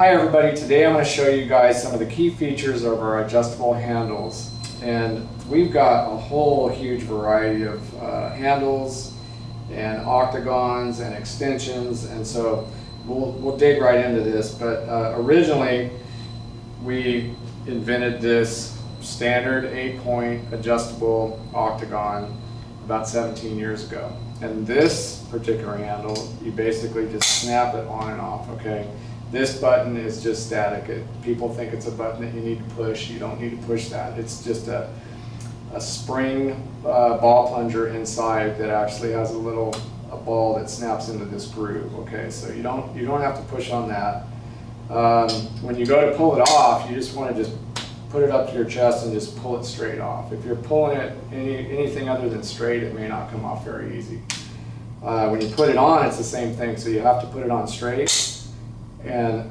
Hi everybody, today I'm going to show you guys some of the key features of our adjustable handles. And we've got a whole huge variety of handles and octagons and extensions, and so we'll dig right into this. But originally we invented this standard 8-point adjustable octagon about 17 years ago. And this particular handle, you basically just snap it on and off, okay? This button is just static. People think it's a button that you need to push. You don't need to push that. It's just a spring ball plunger inside that actually has a ball that snaps into this groove, okay? So you don't have to push on that. When you go to pull it off, you just want to just put it up to your chest and just pull it straight off. If you're pulling it anything other than straight, it may not come off very easy. When you put it on, it's the same thing. So you have to put it on straight, and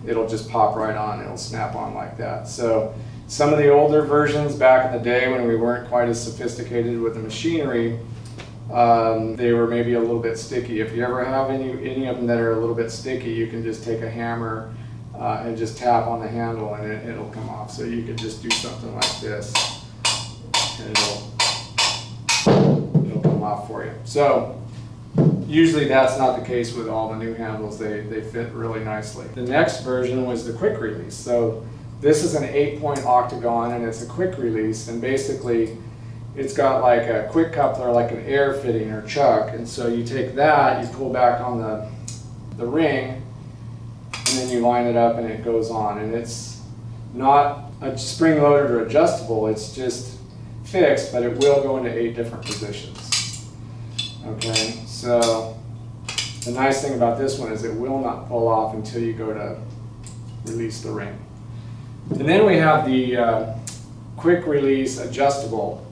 it'll just pop right on. It'll snap on like that. So some of the older versions back in the day when we weren't quite as sophisticated with the machinery, they were maybe a little bit sticky. If you ever have any of them that are a little bit sticky, you can just take a hammer and just tap on the handle and it'll come off. So you could just do something like this and it'll come off for you. So usually that's not the case with all the new handles. They fit really nicely. The next version was the quick release. So this is an 8-point octagon and it's a quick release, and basically it's got like a quick coupler, like an air fitting or chuck, and so you take that, you pull back on the ring, and then you line it up and it goes on. And it's not a spring loaded or adjustable, it's just fixed, but it will go into 8 different positions. Okay, so the nice thing about this one is it will not pull off until you go to release the ring. And then we have the quick release adjustable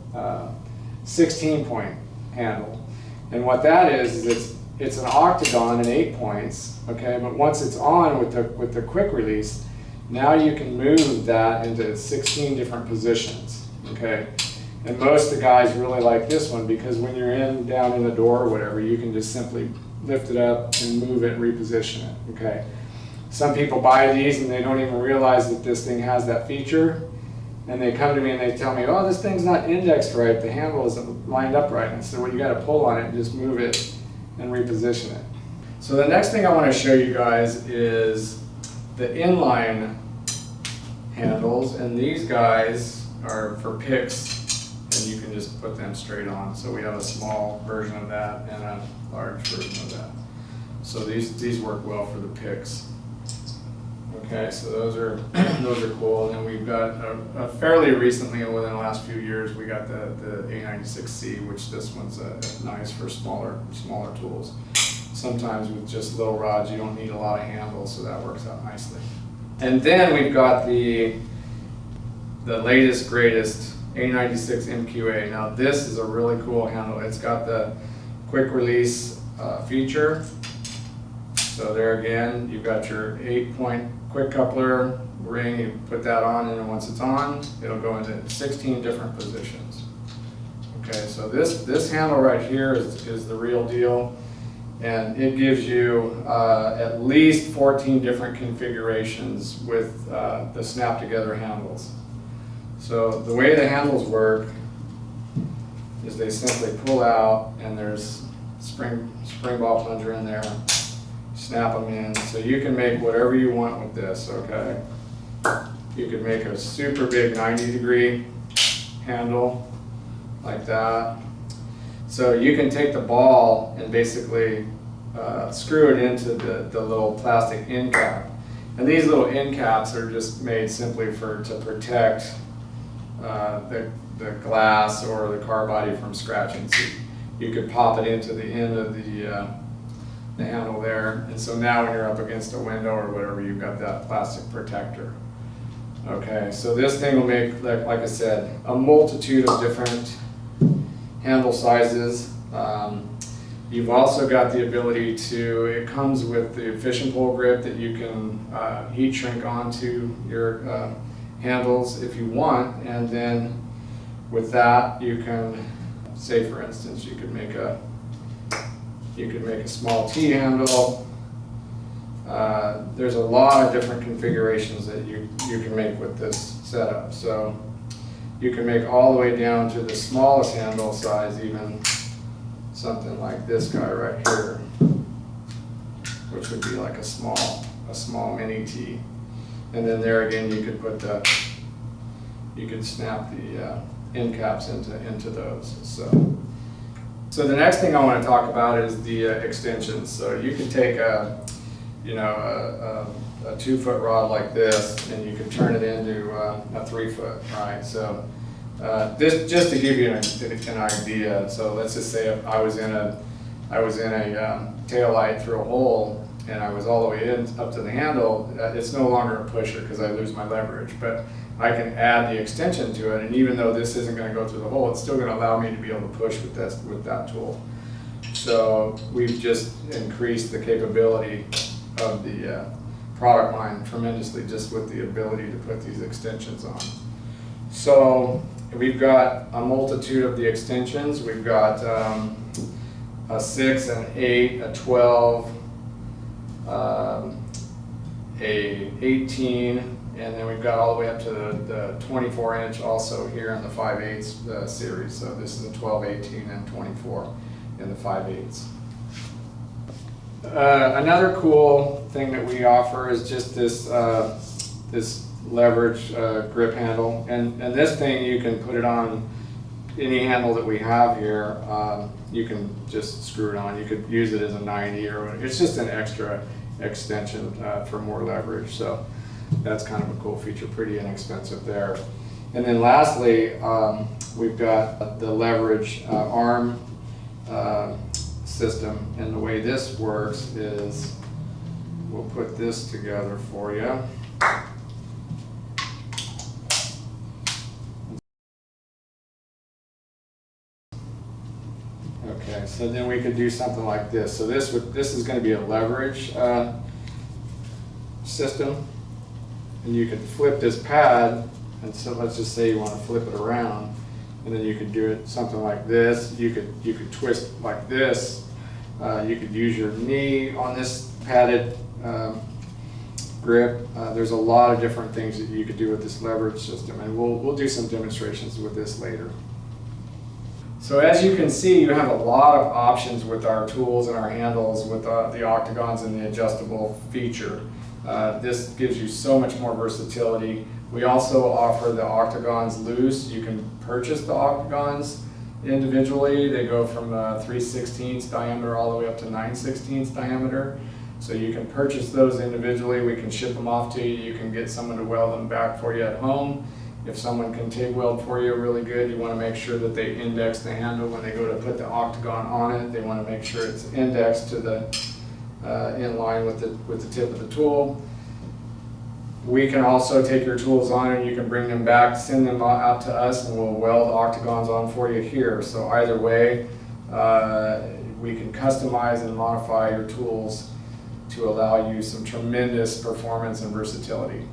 16-point handle. And what that is it's an octagon in 8 points, okay, but once it's on with the quick release, now you can move that into 16 different positions, okay? And most of the guys really like this one because when you're down in the door or whatever, you can just simply lift it up and move it and reposition it, okay? Some people buy these and they don't even realize that this thing has that feature, and they come to me and they tell me, oh, this thing's not indexed right, the handle isn't lined up right. And so when you got to pull on it and just move it and reposition it. So the next thing I want to show you guys is the inline handles, and these guys are for picks, and you can just put them straight on. So we have a small version of that and a large version of that. So these work well for the picks. Okay, so those are cool. And then we've got fairly recently, within the last few years, we got the A96C, which this one's nice for smaller tools. Sometimes with just little rods, you don't need a lot of handles, so that works out nicely. And then we've got the latest, greatest A96 MQA. Now this is a really cool handle. It's got the quick release feature. So there again, you've got your 8-point quick coupler ring, you put that on, and then once it's on, it'll go into 16 different positions. Okay, so this handle right here is the real deal, and it gives you at least 14 different configurations with the snap together handles. So the way the handles work is they simply pull out, and there's spring ball plunger in there. Snap them in, so you can make whatever you want with this, okay? You can make a super big 90-degree handle like that. So you can take the ball and basically screw it into the little plastic end cap. And these little end caps are just made simply to protect the glass or the car body from scratching. So you could pop it into the end of the handle there, and so now when you're up against a window or whatever, you've got that plastic protector. Okay, so this thing will make, like I said, a multitude of different handle sizes. You've also got the ability it comes with the fishing pole grip that you can heat shrink onto your handles if you want, and then with that you can, say for instance, you could make a small T handle, There's a lot of different configurations that you can make with this setup. So you can make all the way down to the smallest handle size, even something like this guy right here, which would be like a small mini T. And then there again, you could you could snap the end caps into those. So the next thing I want to talk about is the extensions. So you can take a 2-foot rod like this, and you can turn it into a 3-foot, right? So this, just to give you an idea. So let's just say if I was in a tail light through a hole, and I was all the way in up to the handle. It's no longer a pusher because I lose my leverage, but I can add the extension to it, and even though this isn't going to go through the hole, it's still going to allow me to be able to push with that tool. So we've just increased the capability of the product line tremendously just with the ability to put these extensions on. So we've got a multitude of the extensions. We've got a 6, an 8, a 12, a 18, and then we've got all the way up to the 24-inch also here in the 5/8 series. So this is a 12, 18, and 24 in the 5/8. Another cool thing that we offer is just this this leverage grip handle, and this thing you can put it on any handle that we have here. You can just screw it on. You could use it as a 90, or it's just an extra extension for more leverage. So that's kind of a cool feature, pretty inexpensive there. And then lastly, we've got the leverage arm system, and the way this works is we'll put this together for you. Okay, so then we could do something like this. So this is going to be a leverage system, and you could flip this pad, and so let's just say you want to flip it around, and then you could do it something like this. You could twist like this. You could use your knee on this padded grip. There's a lot of different things that you could do with this leverage system, and we'll do some demonstrations with this later. So as you can see, you have a lot of options with our tools and our handles with the octagons and the adjustable feature. This gives you so much more versatility. We also offer the octagons loose. You can purchase the octagons individually. They go from 3/16 diameter all the way up to 9/16 diameter. So you can purchase those individually. We can ship them off to you. You can get someone to weld them back for you at home. If someone can TIG weld for you really good, you want to make sure that they index the handle when they go to put the octagon on it. They want to make sure it's indexed to the in line with the tip of the tool. We can also take your tools on and you can bring them back, send them out to us, and we'll weld octagons on for you here. So either way, we can customize and modify your tools to allow you some tremendous performance and versatility.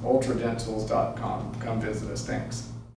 UltraDentTools.com. Come visit us. Thanks.